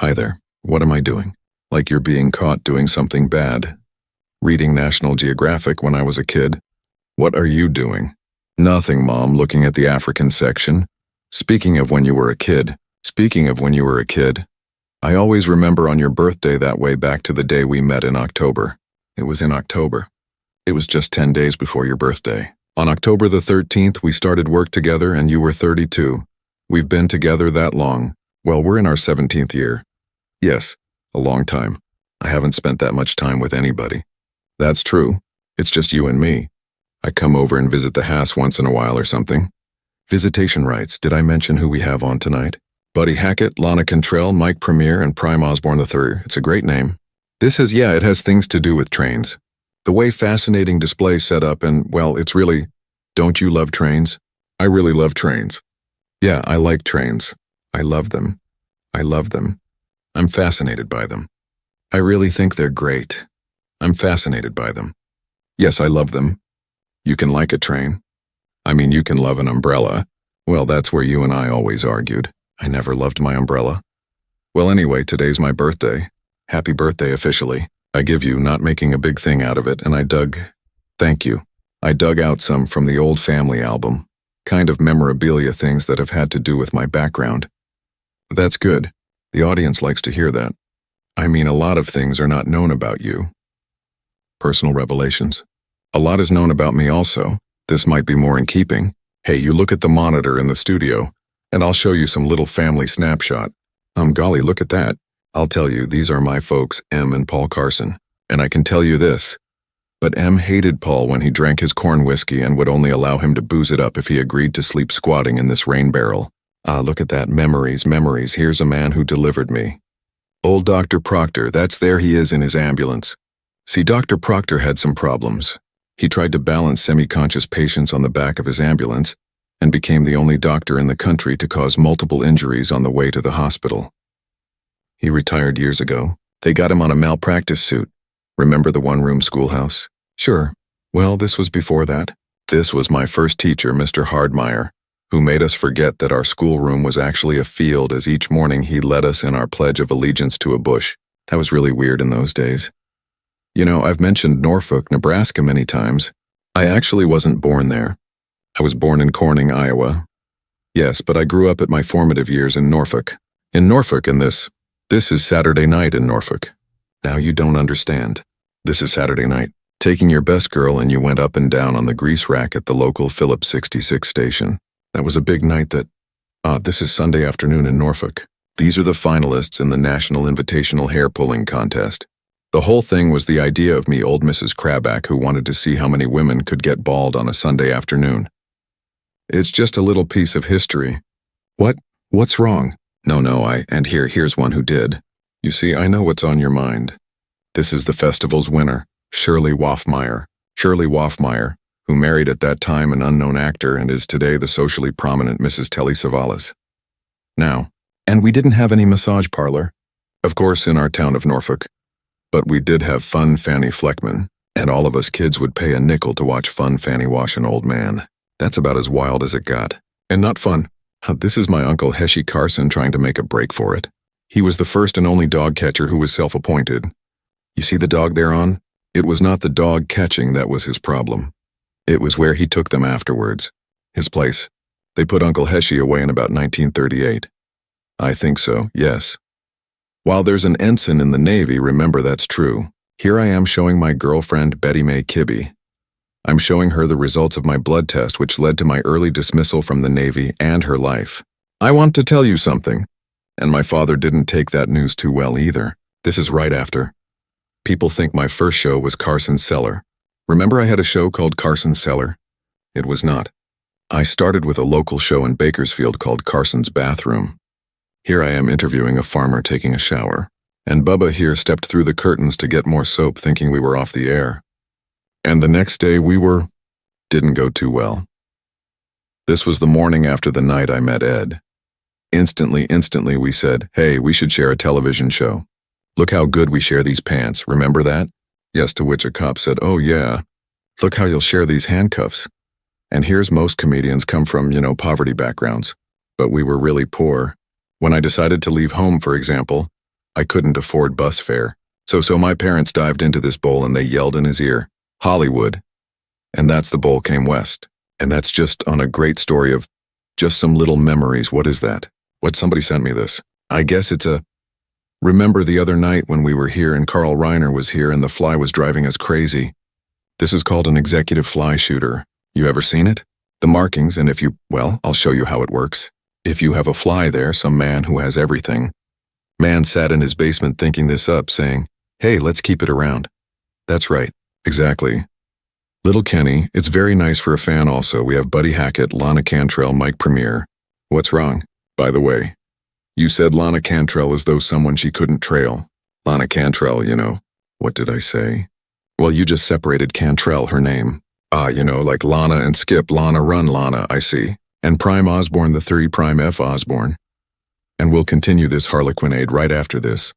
Hi there. What am I doing? Like you're being caught doing something bad. Reading National Geographic when I was a kid. What are you doing? Nothing, Mom, looking at the African section. Speaking of when you were a kid. I always remember on your birthday that way back to the day we met in October. It was in October. It was just 10 days before your birthday. On October the 13th, we started work together and you were 32. We've been together that long. Well, we're in our 17th year. Yes, a long time. I haven't spent that much time with anybody. That's true. It's just you and me. I come over and visit the house once in a while or something. Visitation rights. Did I mention who we have on tonight? Buddy Hackett, Lana Cantrell, Mike Premier, and Prime Osborne III. It's a great name. It has things to do with trains. The way fascinating display set up and, well, it's really, don't you love trains? I really love trains. Yeah, I like trains. I love them. I'm fascinated by them. I really think they're great. I'm fascinated by them. Yes, I love them. You can like a train. I mean, you can love an umbrella. Well, that's where you and I always argued. I never loved my umbrella. Well, anyway, today's my birthday. Happy birthday officially. I give you, not making a big thing out of it, and thank you. I dug out some from the old family album. Kind of memorabilia things that have had to do with my background. That's good. The audience likes to hear that. I mean, a lot of things are not known about you. Personal revelations. A lot is known about me also. This might be more in keeping. Hey, you look at the monitor in the studio, and I'll show you some little family snapshot. Golly, look at that. I'll tell you, these are my folks, Em and Paul Carson. And I can tell you this. But Em hated Paul when he drank his corn whiskey and would only allow him to booze it up if he agreed to sleep squatting in this rain barrel. Look at that. Memories. Here's a man who delivered me. Old Dr. Proctor, there he is in his ambulance. See, Dr. Proctor had some problems. He tried to balance semi-conscious patients on the back of his ambulance and became the only doctor in the country to cause multiple injuries on the way to the hospital. He retired years ago. They got him on a malpractice suit. Remember the one-room schoolhouse? Sure. Well, this was before that. This was my first teacher, Mr. Hardmeyer, who made us forget that our schoolroom was actually a field as each morning he led us in our pledge of allegiance to a bush. That was really weird in those days. You know, I've mentioned Norfolk, Nebraska many times. I actually wasn't born there. I was born in Corning, Iowa. Yes, but I grew up at my formative years in Norfolk. This is Saturday night in Norfolk. Now you don't understand. This is Saturday night. Taking your best girl and you went up and down on the grease rack at the local Phillips 66 station. That was a big night this is Sunday afternoon in Norfolk. These are the finalists in the National Invitational Hair Pulling Contest. The whole thing was the idea of me, old Mrs. Craback, who wanted to see how many women could get bald on a Sunday afternoon. It's just a little piece of history. What? What's wrong? No, here's one who did. You see, I know what's on your mind. This is the festival's winner, Shirley Woffmeyer, who married at that time an unknown actor and is today the socially prominent Mrs. Telly Savalas. Now, and we didn't have any massage parlor, of course, in our town of Norfolk, but we did have Fun Fanny Fleckman, and all of us kids would pay a nickel to watch Fun Fanny wash an old man. That's about as wild as it got. And not fun. This is my Uncle Heshy Carson trying to make a break for it. He was the first and only dog catcher who was self-appointed. You see the dog they're on? It was not the dog catching that was his problem. It was where he took them afterwards. His place. They put Uncle Heshy away in about 1938. I think so, yes. While there's an ensign in the Navy, remember that's true. Here I am showing my girlfriend Betty Mae Kibbe. I'm showing her the results of my blood test which led to my early dismissal from the Navy and her life. I want to tell you something. And my father didn't take that news too well either. This is right after. People think my first show was Carson's Cellar. Remember I had a show called Carson's Cellar? It was not. I started with a local show in Bakersfield called Carson's Bathroom. Here I am interviewing a farmer taking a shower. And Bubba here stepped through the curtains to get more soap thinking we were off the air. And the next day didn't go too well. This was the morning after the night I met Ed. Instantly we said, hey, we should share a television show. Look how good we share these pants, remember that? Yes, to which a cop said, oh yeah, look how you'll share these handcuffs. And here's most comedians come from, poverty backgrounds. But we were really poor. When I decided to leave home, for example, I couldn't afford bus fare. So my parents dived into this bowl and they yelled in his ear, Hollywood. And that's the bowl came west. And that's just on a great story of just some little memories. What is that? What, somebody sent me this. I guess it's a, remember the other night when we were here and Carl Reiner was here and the fly was driving us crazy. This is called an executive fly shooter. You ever seen it? The markings, and if you, well, I'll show you how it works. If you have a fly there, some man who has everything. Man sat in his basement thinking this up, saying, hey, let's keep it around. That's right. Exactly. Little Kenny, it's very nice for a fan also. We have Buddy Hackett, Lana Cantrell, Mike Premier. What's wrong? By the way, you said Lana Cantrell as though someone she couldn't trail. Lana Cantrell, you know. What did I say? Well, you just separated Cantrell, her name. Ah, you know, like Lana and Skip, Lana run Lana, I see. And Prime Osborne, the 3 Prime F Osborne. And we'll continue this harlequinade right after this.